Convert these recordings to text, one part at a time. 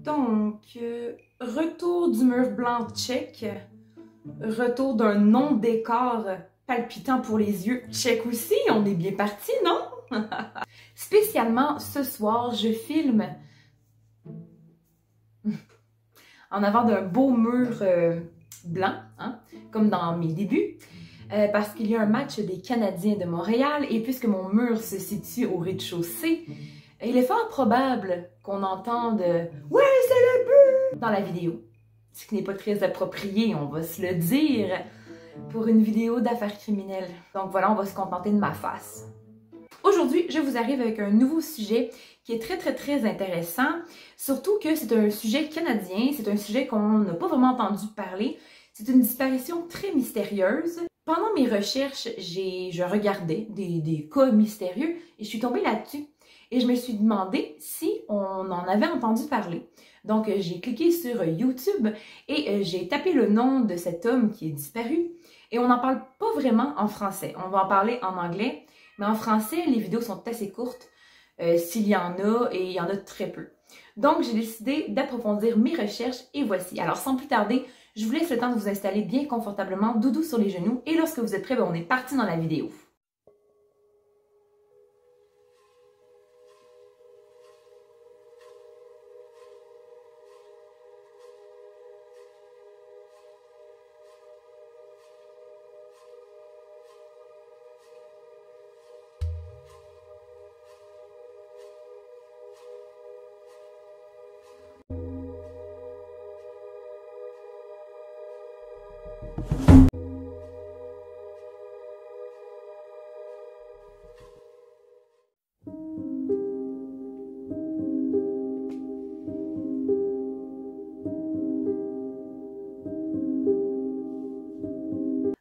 Donc, retour du mur blanc check, retour d'un non-décor palpitant pour les yeux check aussi, on est bien parti, non? Spécialement ce soir, je filme en avant d'un beau mur blanc, hein, comme dans mes débuts, parce qu'il y a un match des Canadiens de Montréal et puisque mon mur se situe au rez-de-chaussée, il est fort probable qu'on entende « Ouais, c'est le but » dans la vidéo. Ce qui n'est pas très approprié, on va se le dire, pour une vidéo d'affaires criminelles. Donc voilà, on va se contenter de ma face. Aujourd'hui, je vous arrive avec un nouveau sujet qui est très intéressant, surtout que c'est un sujet canadien, c'est un sujet qu'on n'a pas vraiment entendu parler. C'est une disparition très mystérieuse. Pendant mes recherches, je regardais des cas mystérieux et je suis tombée là-dessus. Et je me suis demandé si on en avait entendu parler. Donc, j'ai cliqué sur YouTube et j'ai tapé le nom de cet homme qui est disparu. Et on n'en parle pas vraiment en français. On va en parler en anglais. Mais en français, les vidéos sont assez courtes, s'il y en a, et il y en a très peu. Donc, j'ai décidé d'approfondir mes recherches et voici. Alors, sans plus tarder, je vous laisse le temps de vous installer bien confortablement, doudou sur les genoux. Et lorsque vous êtes prêts, on est parti dans la vidéo.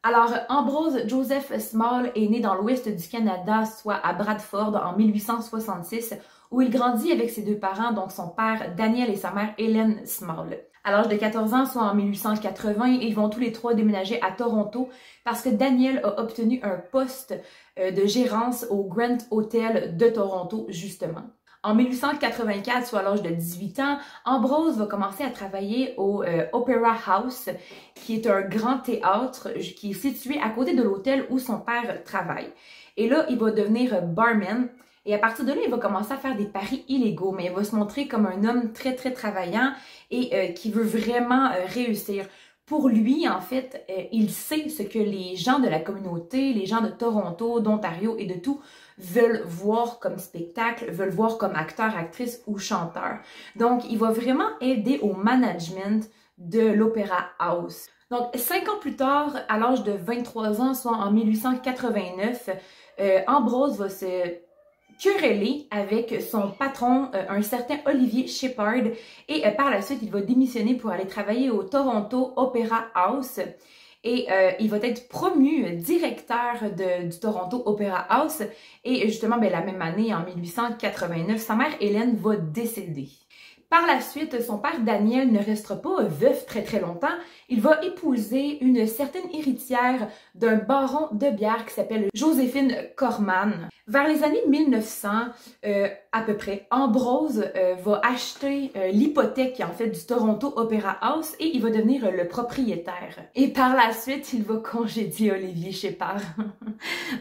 Alors, Ambrose Joseph Small est né dans l'ouest du Canada, soit à Bradford, en 1866, où il grandit avec ses deux parents, donc son père Daniel et sa mère Hélène Small. À l'âge de 14 ans, soit en 1880, ils vont tous les trois déménager à Toronto parce que Daniel a obtenu un poste de gérance au Grand Hotel de Toronto, justement. En 1884, soit à l'âge de 18 ans, Ambrose va commencer à travailler au Opera House, qui est un grand théâtre qui est situé à côté de l'hôtel où son père travaille. Et là, il va devenir barman. Et à partir de là, il va commencer à faire des paris illégaux, mais il va se montrer comme un homme très travaillant et qui veut vraiment réussir. Pour lui, en fait, il sait ce que les gens de la communauté, les gens de Toronto, d'Ontario et de tout veulent voir comme spectacle, veulent voir comme acteur, actrice ou chanteur. Donc, il va vraiment aider au management de l'Opera House. Donc, 5 ans plus tard, à l'âge de 23 ans, soit en 1889, Ambrose va se quereller avec son patron, un certain Olivier Shepard, et par la suite, il va démissionner pour aller travailler au Toronto Opera House. Et il va être promu directeur du Toronto Opera House. Et justement, la même année, en 1889, sa mère Hélène va décéder. Par la suite, son père Daniel ne restera pas veuf très longtemps. Il va épouser une certaine héritière d'un baron de bière qui s'appelle Joséphine Corman. Vers les années 1900, à peu près, Ambrose va acheter l'hypothèque en fait du Toronto Opera House et il va devenir le propriétaire. Et par la suite, il va congédier Olivier Shepard.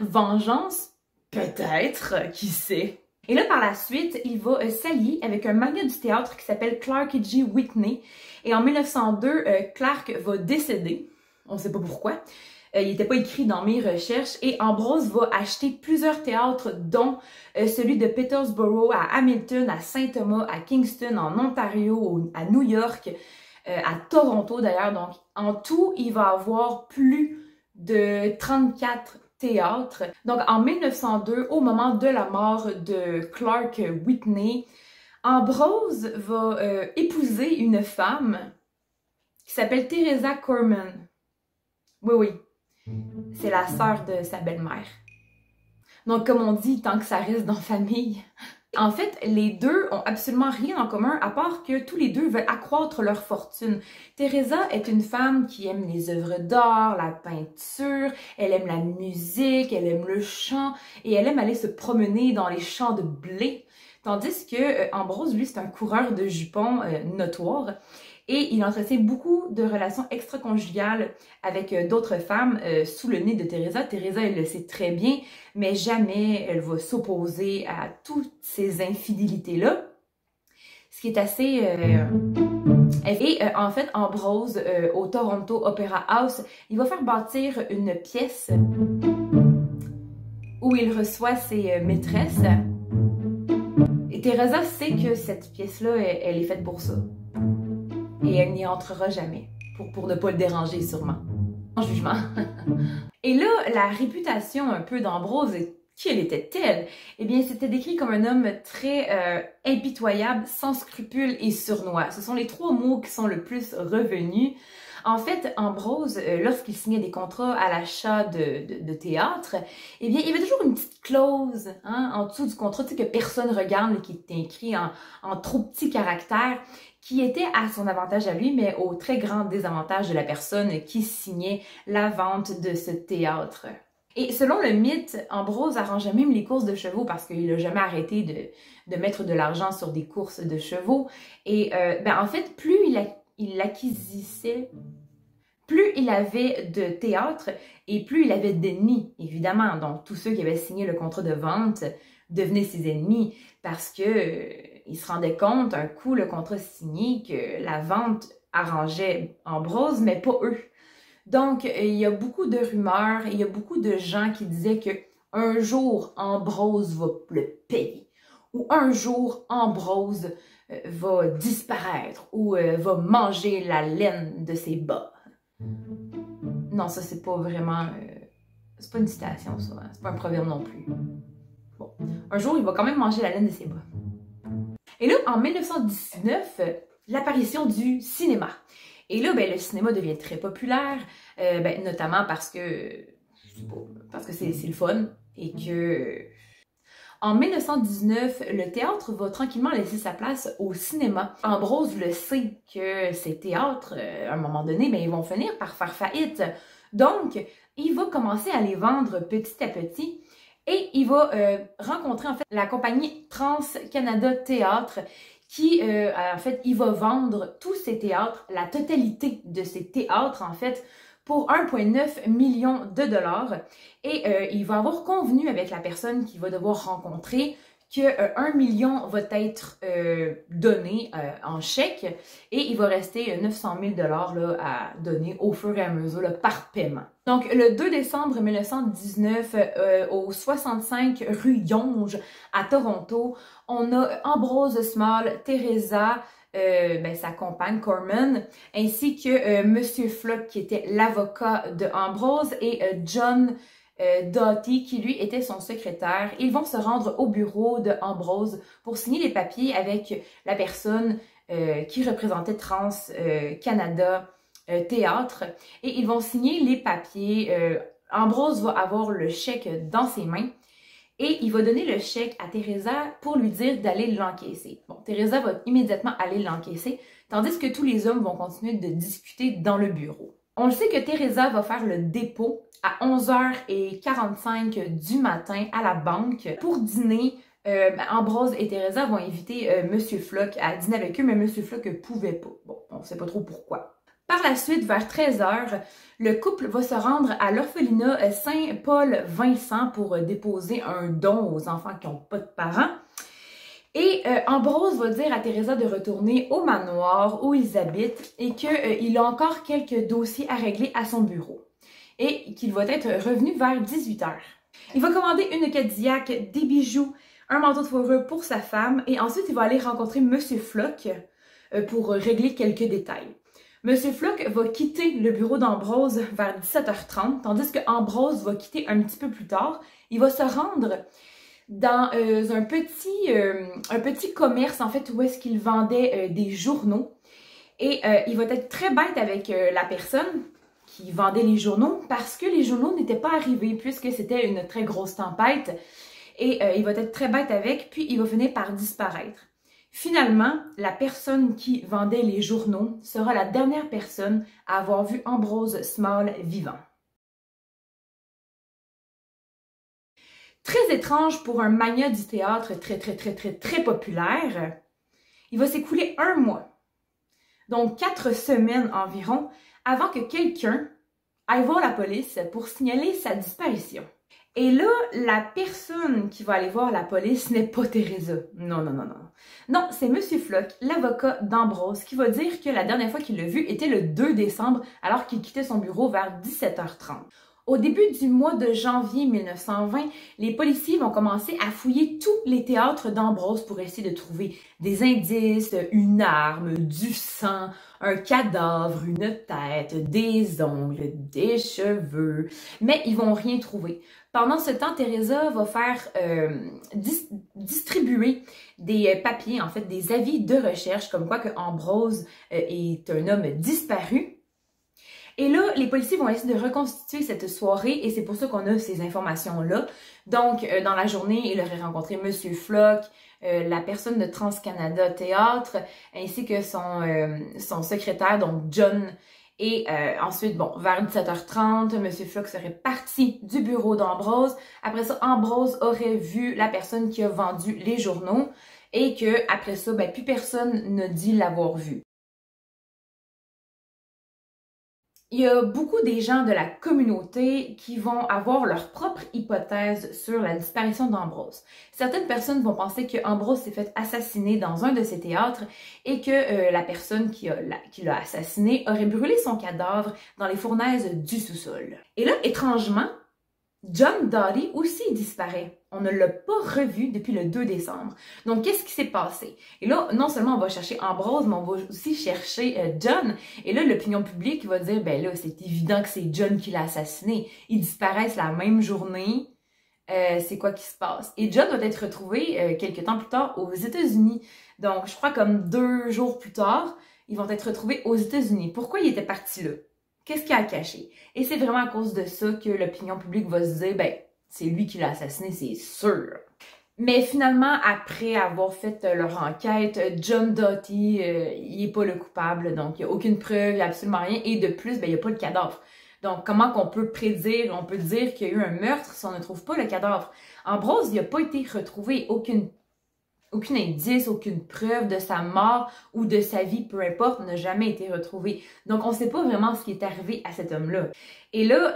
Vengeance? Peut-être, qui sait? Et là, par la suite, il va s'allier avec un magnat du théâtre qui s'appelle Clark G. Whitney. Et en 1902, Clark va décéder. On ne sait pas pourquoi. Il n'était pas écrit dans mes recherches. Et Ambrose va acheter plusieurs théâtres, dont celui de Peterborough, à Hamilton, à Saint-Thomas, à Kingston, en Ontario, à New York, à Toronto d'ailleurs. Donc, en tout, il va avoir plus de 34 théâtre. Donc, en 1902, au moment de la mort de Clark Whitney, Ambrose va épouser une femme qui s'appelle Teresa Corman. Oui, c'est la sœur de sa belle-mère. Donc, comme on dit, tant que ça reste dans la famille. En fait, les deux ont absolument rien en commun, à part que tous les deux veulent accroître leur fortune. Teresa est une femme qui aime les œuvres d'art, la peinture, elle aime la musique, elle aime le chant, et elle aime aller se promener dans les champs de blé. Tandis que Ambrose, lui, c'est un coureur de jupons notoire. Et il entretient beaucoup de relations extra-conjugales avec d'autres femmes sous le nez de Teresa. Teresa, elle le sait très bien, mais jamais elle va s'opposer à toutes ces infidélités-là. Ce qui est assez... Et en fait, Ambrose, au Toronto Opera House, il va faire bâtir une pièce où il reçoit ses maîtresses. Et Teresa sait que cette pièce-là, elle est faite pour ça. Et elle n'y entrera jamais, pour ne pas le déranger sûrement. En jugement. Et là, la réputation un peu d'Ambrose, quelle était-elle? Eh bien, c'était décrit comme un homme très impitoyable, sans scrupules et sournois. Ce sont les trois mots qui sont le plus revenus. En fait, Ambrose, lorsqu'il signait des contrats à l'achat de théâtre, eh bien, il y avait toujours une petite clause en dessous du contrat, tu sais, que personne regarde, qui était écrit en trop petits caractères, qui était à son avantage à lui, mais au très grand désavantage de la personne qui signait la vente de ce théâtre. Et selon le mythe, Ambrose arrangeait même les courses de chevaux parce qu'il n'a jamais arrêté de mettre de l'argent sur des courses de chevaux. Et en fait, plus il acquisissait, plus il avait de théâtre et plus il avait d'ennemis, évidemment. Donc, tous ceux qui avaient signé le contrat de vente devenaient ses ennemis parce que il se rendait compte, un coup, le contrat signé, que la vente arrangeait Ambrose, mais pas eux. Donc, il y a beaucoup de rumeurs, il y a beaucoup de gens qui disaient que un jour, Ambrose va le payer, ou un jour, Ambrose va disparaître, ou va manger la laine de ses bas. Non, ça, c'est pas vraiment... c'est pas une citation, ça. C'est pas un proverbe non plus. Bon, un jour, il va quand même manger la laine de ses bas. Et là, en 1919, l'apparition du cinéma. Et là, le cinéma devient très populaire, notamment parce que c'est le fun et que... En 1919, le théâtre va tranquillement laisser sa place au cinéma. Ambrose le sait que ces théâtres, à un moment donné, ils vont finir par faire faillite. Donc, il va commencer à les vendre petit à petit et il va rencontrer en fait la compagnie Trans-Canada Théâtre qui, en fait, il va vendre tous ces théâtres, la totalité de ces théâtres, en fait, pour 1,9 million de dollars. Et il va avoir convenu avec la personne qu'il va devoir rencontrer que 1 million va être donné en chèque et il va rester 900 000 dollars à donner au fur et à mesure là, par paiement. Donc, le 2 décembre 1919, au 65 rue Yonge à Toronto, on a Ambrose Small, Teresa, sa compagne Corman, ainsi que Monsieur Flock qui était l'avocat de Ambrose et John Doughty, qui lui était son secrétaire. Ils vont se rendre au bureau de Ambrose pour signer les papiers avec la personne qui représentait Trans-Canada Théâtre. Et ils vont signer les papiers. Ambrose va avoir le chèque dans ses mains et il va donner le chèque à Teresa pour lui dire d'aller l'encaisser. Bon, Teresa va immédiatement aller l'encaisser, tandis que tous les hommes vont continuer de discuter dans le bureau. On le sait que Teresa va faire le dépôt à 11h45 du matin à la banque pour dîner. Ambrose et Teresa vont inviter Monsieur Flock à dîner avec eux, mais Monsieur Flock ne pouvait pas. Bon, on ne sait pas trop pourquoi. Par la suite, vers 13h, le couple va se rendre à l'orphelinat Saint-Paul-Vincent pour déposer un don aux enfants qui n'ont pas de parents. Et Ambrose va dire à Teresa de retourner au manoir où ils habitent et qu'il a encore quelques dossiers à régler à son bureau et qu'il va être revenu vers 18h. Il va commander une Cadillac, des bijoux, un manteau de fourrure pour sa femme et ensuite il va aller rencontrer Monsieur Flock pour régler quelques détails. Monsieur Flock va quitter le bureau d'Ambrose vers 17h30, tandis que Ambrose va quitter un petit peu plus tard. Il va se rendre dans un petit commerce, en fait, où est-ce qu'il vendait des journaux. Et il va être très bête avec la personne qui vendait les journaux parce que les journaux n'étaient pas arrivés puisque c'était une très grosse tempête. Et il va être très bête avec, puis il va finir par disparaître. Finalement, la personne qui vendait les journaux sera la dernière personne à avoir vu Ambrose Small vivant. Très étrange pour un magnat du théâtre très populaire, il va s'écouler 1 mois, donc 4 semaines environ, avant que quelqu'un aille voir la police pour signaler sa disparition. Et là, la personne qui va aller voir la police n'est pas Teresa. Non. Non, c'est M. Floch, l'avocat d'Ambrose, qui va dire que la dernière fois qu'il l'a vu était le 2 décembre, alors qu'il quittait son bureau vers 17h30. Au début du mois de janvier 1920, les policiers vont commencer à fouiller tous les théâtres d'Ambrose pour essayer de trouver des indices, une arme, du sang, un cadavre, une tête, des ongles, des cheveux, mais ils vont rien trouver. Pendant ce temps, Teresa va faire distribuer des papiers, en fait, des avis de recherche, comme quoi que Ambrose est un homme disparu. Et là, les policiers vont essayer de reconstituer cette soirée et c'est pour ça qu'on a ces informations-là. Donc, dans la journée, il aurait rencontré M. Floch, la personne de TransCanada Théâtre, ainsi que son secrétaire, donc John. Et ensuite, bon, vers 17h30, M. Floch serait parti du bureau d'Ambrose. Après ça, Ambrose aurait vu la personne qui a vendu les journaux et que après ça, ben, plus personne ne dit l'avoir vu. Il y a beaucoup des gens de la communauté qui vont avoir leur propre hypothèse sur la disparition d'Ambrose. Certaines personnes vont penser que Ambrose s'est fait assassiner dans un de ses théâtres et que la personne qui l'a assassiné aurait brûlé son cadavre dans les fournaises du sous-sol. Et là, étrangement, John Doughty aussi disparaît. On ne l'a pas revu depuis le 2 décembre. Donc, qu'est-ce qui s'est passé? Et là, non seulement on va chercher Ambrose, mais on va aussi chercher John. Et là, l'opinion publique va dire, ben là, c'est évident que c'est John qui l'a assassiné. Ils disparaissent la même journée. C'est quoi qui se passe? Et John doit être retrouvé quelques temps plus tard aux États-Unis. Donc, je crois comme 2 jours plus tard, ils vont être retrouvés aux États-Unis. Pourquoi il était parti là? Qu'est-ce qu'il a caché? Et c'est vraiment à cause de ça que l'opinion publique va se dire, ben, c'est lui qui l'a assassiné, c'est sûr. Mais finalement, après avoir fait leur enquête, John Doughty, il n'est pas le coupable, donc il n'y a aucune preuve, il n'y a absolument rien. Et de plus, ben, il n'y a pas le cadavre. Donc, comment qu'on peut prédire, on peut dire qu'il y a eu un meurtre si on ne trouve pas le cadavre? Ambrose, il n'a pas été retrouvé, aucun indice, aucune preuve de sa mort ou de sa vie, peu importe, n'a jamais été retrouvé. Donc, on ne sait pas vraiment ce qui est arrivé à cet homme-là. Et là,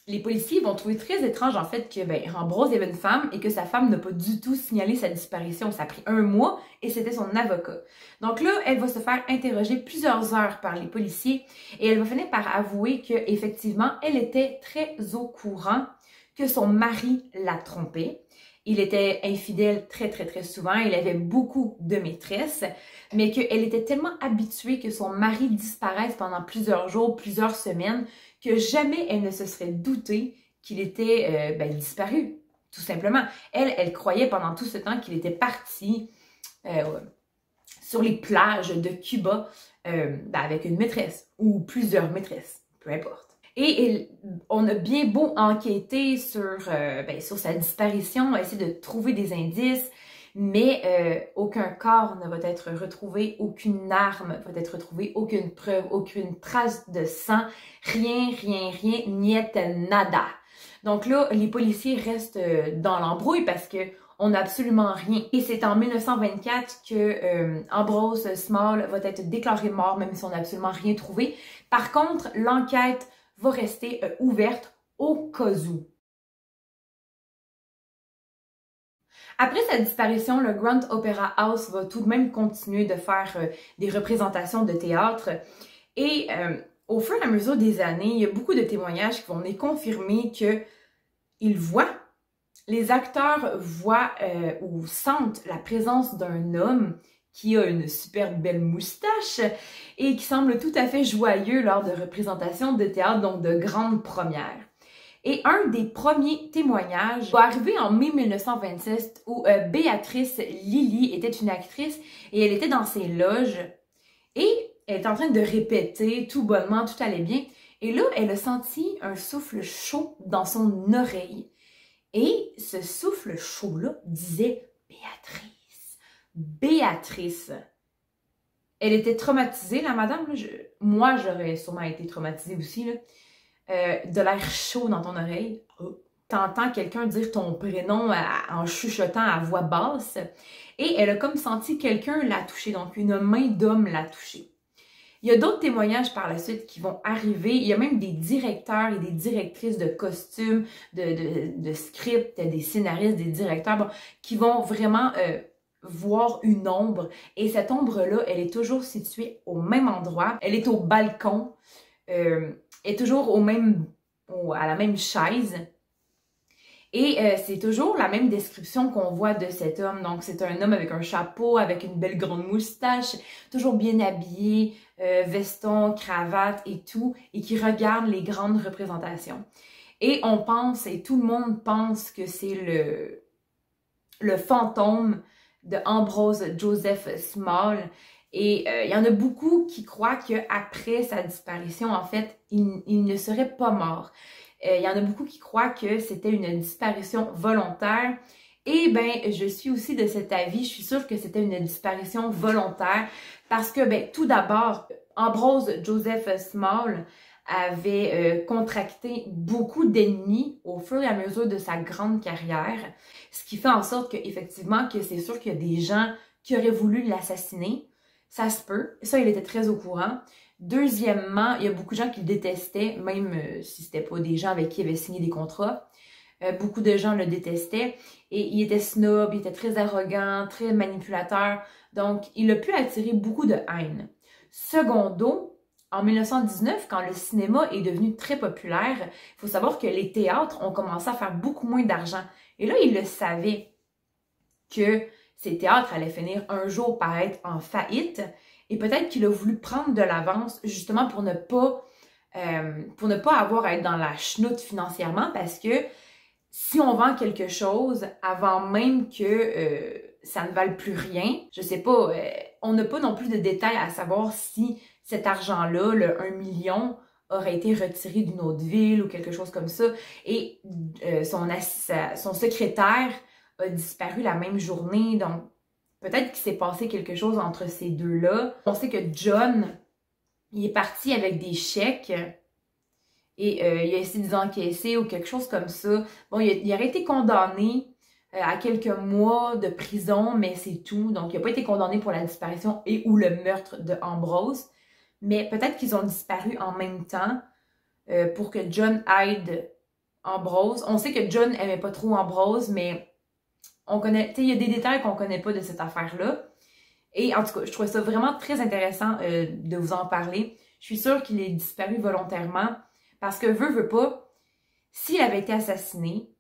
les policiers vont trouver très étrange, en fait, que ben, Ambrose il y avait une femme et que sa femme n'a pas du tout signalé sa disparition. Ça a pris 1 mois et c'était son avocat. Donc là, elle va se faire interroger plusieurs heures par les policiers et elle va finir par avouer qu'effectivement, elle était très au courant que son mari la trompait. Il était infidèle très souvent, il avait beaucoup de maîtresses, mais qu'elle était tellement habituée que son mari disparaisse pendant plusieurs jours, plusieurs semaines, que jamais elle ne se serait doutée qu'il était disparu, tout simplement. Elle croyait pendant tout ce temps qu'il était parti sur les plages de Cuba avec une maîtresse ou plusieurs maîtresses, peu importe. Et on a bien beau enquêter sur sa disparition, essayer de trouver des indices, mais aucun corps ne va être retrouvé, aucune arme va être retrouvée, aucune preuve, aucune trace de sang, rien, niet nada. Donc là, les policiers restent dans l'embrouille parce que on n'a absolument rien. Et c'est en 1924 que Ambrose Small va être déclaré mort, même si on n'a absolument rien trouvé. Par contre, l'enquête va rester ouverte au cas où. Après sa disparition, le Grand Opera House va tout de même continuer de faire des représentations de théâtre. Et au fur et à mesure des années, il y a beaucoup de témoignages qui vont venir confirmer qu'ils voient, les acteurs voient ou sentent la présence d'un homme qui a une super belle moustache et qui semble tout à fait joyeux lors de représentations de théâtre, donc de grandes premières. Et un des premiers témoignages va arriver en mai 1927 où Béatrice Lilly était une actrice et elle était dans ses loges et elle était en train de répéter tout bonnement, tout allait bien. Et là, elle a senti un souffle chaud dans son oreille. Et ce souffle chaud-là disait « Béatrice ». Béatrice. Elle était traumatisée, la madame. Là. Moi, j'aurais sûrement été traumatisée aussi. Là. De l'air chaud dans ton oreille. Oh. t'entends quelqu'un dire ton prénom en chuchotant à voix basse. Et elle a comme senti quelqu'un la toucher, donc une main d'homme l'a touchée. Il y a d'autres témoignages par la suite qui vont arriver. Il y a même des directeurs et des directrices de costumes, de scripts, des scénaristes, des directeurs bon, qui vont vraiment voir une ombre. Et cette ombre-là, elle est toujours située au même endroit. Elle est au balcon, est toujours à la même chaise. Et c'est toujours la même description qu'on voit de cet homme. Donc, c'est un homme avec un chapeau, avec une belle grande moustache, toujours bien habillé, veston, cravate et tout, et qui regarde les grandes représentations. Et on pense, et tout le monde pense que c'est le fantôme de Ambrose Joseph Small. Et il y en a beaucoup qui croient qu'après sa disparition, en fait, il ne serait pas mort. Il y en a beaucoup qui croient que c'était une disparition volontaire. Et ben, je suis aussi de cet avis. Je suis sûre que c'était une disparition volontaire parce que, ben, tout d'abord, Ambrose Joseph Small avait contracté beaucoup d'ennemis au fur et à mesure de sa grande carrière, ce qui fait en sorte qu'effectivement, que c'est sûr qu'il y a des gens qui auraient voulu l'assassiner. Ça se peut. Ça, il était très au courant. Deuxièmement, il y a beaucoup de gens qui le détestaient, même si c'était pas des gens avec qui il avait signé des contrats. Beaucoup de gens le détestaient. Et il était snob, il était très arrogant, très manipulateur. Donc, il a pu attirer beaucoup de haine. Secondo, en 1919, quand le cinéma est devenu très populaire, il faut savoir que les théâtres ont commencé à faire beaucoup moins d'argent. Et là, il le savait que ces théâtres allaient finir un jour par être en faillite. Et peut-être qu'il a voulu prendre de l'avance justement pour ne pas avoir à être dans la chenoute financièrement parce que si on vend quelque chose avant même que ça ne vale plus rien, je sais pas, on n'a pas non plus de détails à savoir si cet argent-là, le 1 million, aurait été retiré d'une autre ville ou quelque chose comme ça. Et son secrétaire a disparu la même journée, donc peut-être qu'il s'est passé quelque chose entre ces deux-là. On sait que John, il est parti avec des chèques et il a essayé de les encaisser ou quelque chose comme ça. Bon, il aurait été condamné à quelques mois de prison, mais c'est tout. Donc, il n'a pas été condamné pour la disparition et ou le meurtre de Ambrose. Mais peut-être qu'ils ont disparu en même temps pour que John aide Ambrose. On sait que John n'aimait pas trop Ambrose, mais on connaît, il y a des détails qu'on connaît pas de cette affaire-là. Et en tout cas, je trouvais ça vraiment très intéressant de vous en parler. Je suis sûre qu'il est disparu volontairement parce que veut pas, s'il avait été assassiné,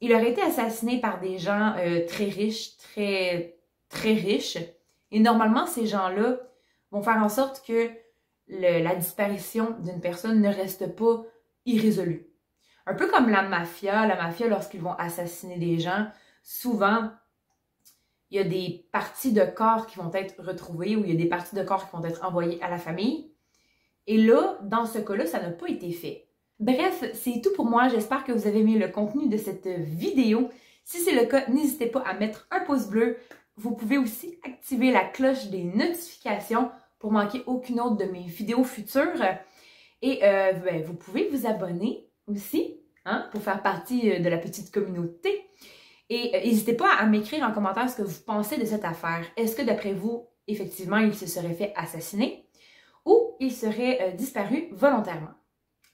il aurait été assassiné par des gens très riches, très riches. Et normalement, ces gens-là vont faire en sorte que la disparition d'une personne ne reste pas irrésolue. Un peu comme la mafia. La mafia, lorsqu'ils vont assassiner des gens, souvent, il y a des parties de corps qui vont être retrouvées ou il y a des parties de corps qui vont être envoyées à la famille. Et là, dans ce cas-là, ça n'a pas été fait. Bref, c'est tout pour moi. J'espère que vous avez aimé le contenu de cette vidéo. Si c'est le cas, n'hésitez pas à mettre un pouce bleu. Vous pouvez aussi activer la cloche des notifications pour manquer aucune autre de mes vidéos futures. Et ben, vous pouvez vous abonner aussi pour faire partie de la petite communauté. Et n'hésitez pas à m'écrire en commentaire ce que vous pensez de cette affaire. Est-ce que d'après vous, effectivement, il se serait fait assassiner ou il serait disparu volontairement?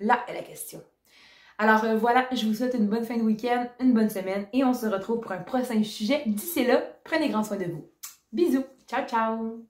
Là est la question. Alors voilà, je vous souhaite une bonne fin de week-end, une bonne semaine et on se retrouve pour un prochain sujet. D'ici là, prenez grand soin de vous. Bisous! Ciao, ciao!